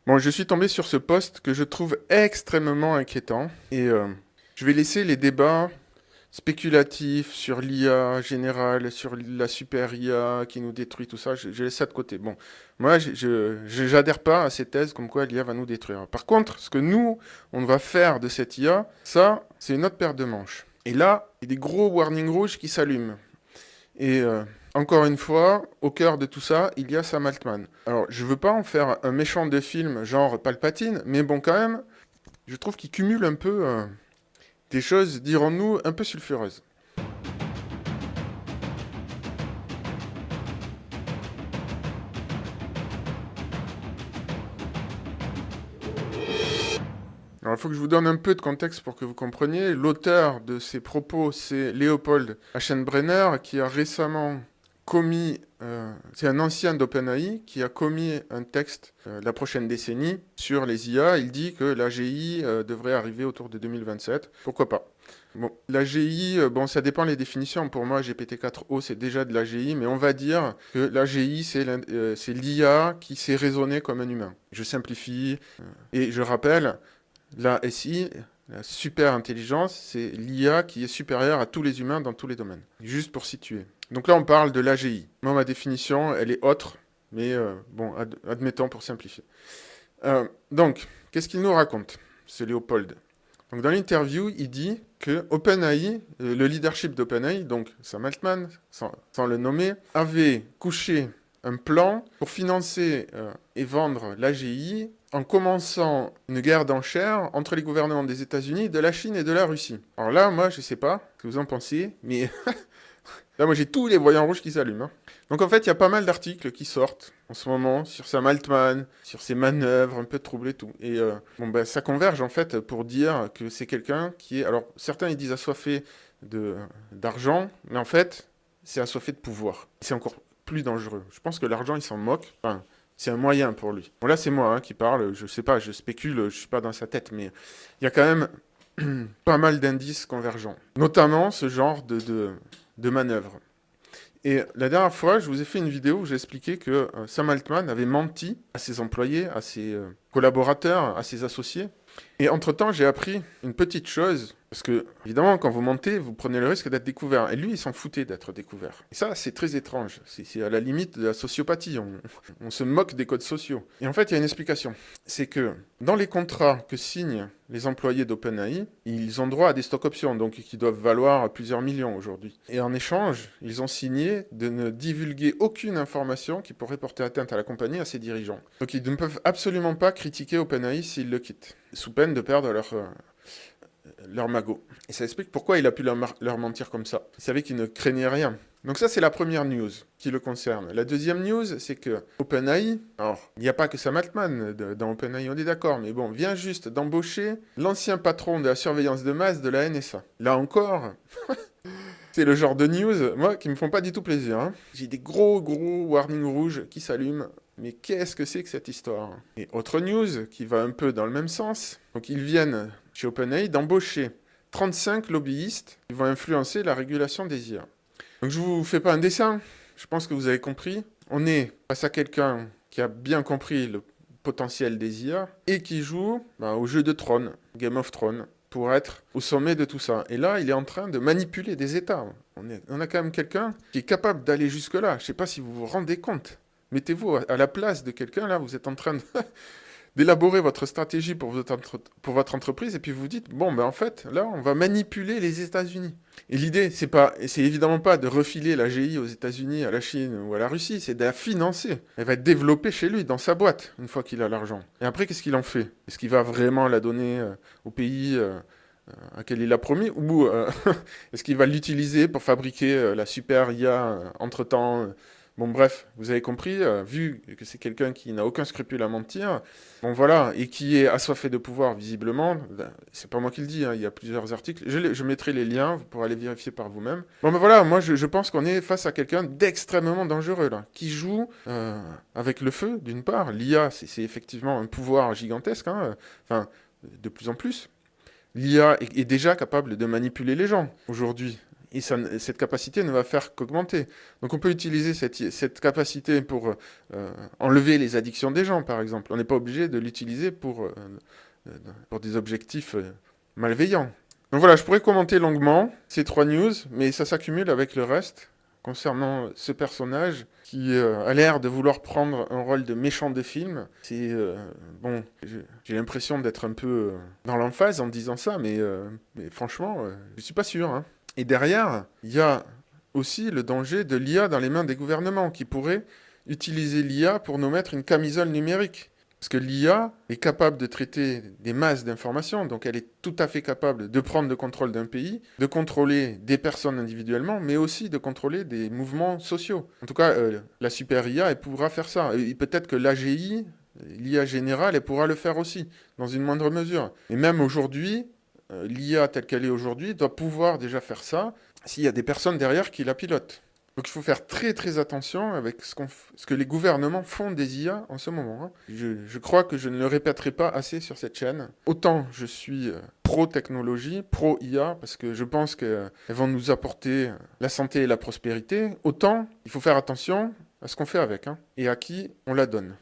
Bon, je suis tombé sur ce post que je trouve extrêmement inquiétant et je vais laisser les débats spéculatifs sur l'IA générale, sur la super IA qui nous détruit, tout ça, je laisse ça de côté. Bon, moi, j'adhère pas à ces thèses comme quoi l'IA va nous détruire. Par contre, ce que nous, on va faire de cette IA, ça, c'est une autre paire de manches. Et là, il y a des gros warnings rouges qui s'allument. Et encore une fois, au cœur de tout ça, il y a Sam Altman. Alors, je veux pas en faire un méchant de film genre Palpatine, mais bon, quand même, je trouve qu'il cumule un peu des choses, dirons-nous, un peu sulfureuses. Alors, il faut que je vous donne un peu de contexte pour que vous compreniez. L'auteur de ces propos, c'est Leopold Aschenbrenner, qui a récemment commis, c'est un ancien d'OpenAI, qui a commis un texte la prochaine décennie sur les IA. Il dit que l'AGI devrait arriver autour de 2027. Pourquoi pas? Bon, l'AGI, bon, ça dépend les définitions. Pour moi, GPT-4o, c'est déjà de l'AGI, mais on va dire que l'AGI, c'est l'IA qui sait raisonner comme un humain. Je simplifie, et je rappelle, la SI, la super intelligence, c'est l'IA qui est supérieure à tous les humains dans tous les domaines. Juste pour situer. Donc là, on parle de l'AGI. Moi, ma définition, elle est autre, mais bon, admettons pour simplifier. Donc, qu'est-ce qu'il nous raconte, ce Léopold? Donc, dans l'interview, il dit que OpenAI, le leadership d'OpenAI, donc Sam Altman, sans le nommer, avait couché un plan pour financer et vendre l'AGI en commençant une guerre d'enchères entre les gouvernements des États-Unis, de la Chine et de la Russie. Alors là, moi, je sais pas ce que vous en pensez, mais là, moi, j'ai tous les voyants rouges qui s'allument, hein. Donc en fait, il y a pas mal d'articles qui sortent en ce moment sur Sam Altman, sur ses manœuvres un peu troublées et tout. Et bon, ben, ça converge en fait pour dire que c'est quelqu'un qui est... Alors certains, ils disent assoiffé d'argent, mais en fait, c'est assoiffé de pouvoir. C'est encore plus dangereux. Je pense que l'argent, il s'en moque. Enfin, c'est un moyen pour lui. Bon, là, c'est moi qui parle. Je sais pas, je spécule, je suis pas dans sa tête, mais il y a quand même pas mal d'indices convergents. Notamment ce genre de manœuvre. Et la dernière fois, je vous ai fait une vidéo où j'expliquais que Sam Altman avait menti à ses employés, à ses collaborateurs, à ses associés. Et entre-temps, j'ai appris une petite chose, parce que, évidemment, quand vous mentez, vous prenez le risque d'être découvert. Et lui, il s'en foutait d'être découvert. Et ça, c'est très étrange. C'est à la limite de la sociopathie. On se moque des codes sociaux. Et en fait, il y a une explication. C'est que dans les contrats que signent les employés d'OpenAI, ils ont droit à des stock options, donc qui doivent valoir plusieurs millions aujourd'hui. Et en échange, ils ont signé de ne divulguer aucune information qui pourrait porter atteinte à la compagnie, à ses dirigeants. Donc ils ne peuvent absolument pas critiquer OpenAI s'ils le quittent, sous peine de perdre leur magot. Et ça explique pourquoi il a pu leur mentir comme ça. Il savait qu'il ne craignait rien. Donc ça, c'est la première news qui le concerne. La deuxième news, c'est que OpenAI, alors, il n'y a pas que Sam Altman dans OpenAI, on est d'accord, mais bon, vient juste d'embaucher l'ancien patron de la surveillance de masse de la NSA. Là encore, c'est le genre de news, moi, qui me font pas du tout plaisir, hein. J'ai des gros warnings rouges qui s'allument. Mais qu'est-ce que c'est que cette histoire? Et autre news qui va un peu dans le même sens. Donc ils viennent chez OpenAI d'embaucher 35 lobbyistes qui vont influencer la régulation des IA. Donc je vous fais pas un dessin, je pense que vous avez compris. On est face à quelqu'un qui a bien compris le potentiel des IA et qui joue au jeu de trône, Game of Thrones, pour être au sommet de tout ça. Et là, il est en train de manipuler des États. On a quand même quelqu'un qui est capable d'aller jusque-là. Je ne sais pas si vous vous rendez compte. Mettez-vous à la place de quelqu'un, là, vous êtes en train d'élaborer votre stratégie pour votre entreprise, et puis vous dites, bon, ben en fait, là, on va manipuler les États-Unis. Et l'idée, c'est évidemment pas de refiler la GI aux États-Unis, à la Chine ou à la Russie, c'est de la financer. Elle va être développée chez lui, dans sa boîte, une fois qu'il a l'argent. Et après, qu'est-ce qu'il en fait? Est-ce qu'il va vraiment la donner au pays à quel il a promis, ou est-ce qu'il va l'utiliser pour fabriquer la super IA entre-temps Bon, bref, vous avez compris, vu que c'est quelqu'un qui n'a aucun scrupule à mentir, bon voilà, et qui est assoiffé de pouvoir visiblement, ben, c'est pas moi qui le dis, hein, il y a plusieurs articles, je mettrai les liens, vous pourrez aller vérifier par vous-même. Bon ben voilà, moi je pense qu'on est face à quelqu'un d'extrêmement dangereux là, qui joue avec le feu d'une part, l'IA c'est effectivement un pouvoir gigantesque, hein, enfin de plus en plus. L'IA est déjà capable de manipuler les gens aujourd'hui. Et cette capacité ne va faire qu'augmenter. Donc on peut utiliser cette capacité pour enlever les addictions des gens, par exemple. On n'est pas obligé de l'utiliser pour des objectifs malveillants. Donc voilà, je pourrais commenter longuement ces 3 news, mais ça s'accumule avec le reste concernant ce personnage qui a l'air de vouloir prendre un rôle de méchant de film. C'est bon, j'ai l'impression d'être un peu dans l'emphase en disant ça, mais franchement, je suis pas sûr, hein. Et derrière, il y a aussi le danger de l'IA dans les mains des gouvernements qui pourraient utiliser l'IA pour nous mettre une camisole numérique. Parce que l'IA est capable de traiter des masses d'informations, donc elle est tout à fait capable de prendre le contrôle d'un pays, de contrôler des personnes individuellement, mais aussi de contrôler des mouvements sociaux. En tout cas, la super IA, elle pourra faire ça. Et peut-être que l'AGI, l'IA générale, elle pourra le faire aussi, dans une moindre mesure. Et même aujourd'hui, l'IA telle qu'elle est aujourd'hui doit pouvoir déjà faire ça s'il y a des personnes derrière qui la pilotent. Donc il faut faire très très attention avec ce que les gouvernements font des IA en ce moment, hein. Je crois que je ne le répéterai pas assez sur cette chaîne. Autant je suis pro-technologie, pro-IA, parce que je pense qu'elles vont nous apporter la santé et la prospérité, autant il faut faire attention à ce qu'on fait avec, hein, et à qui on la donne.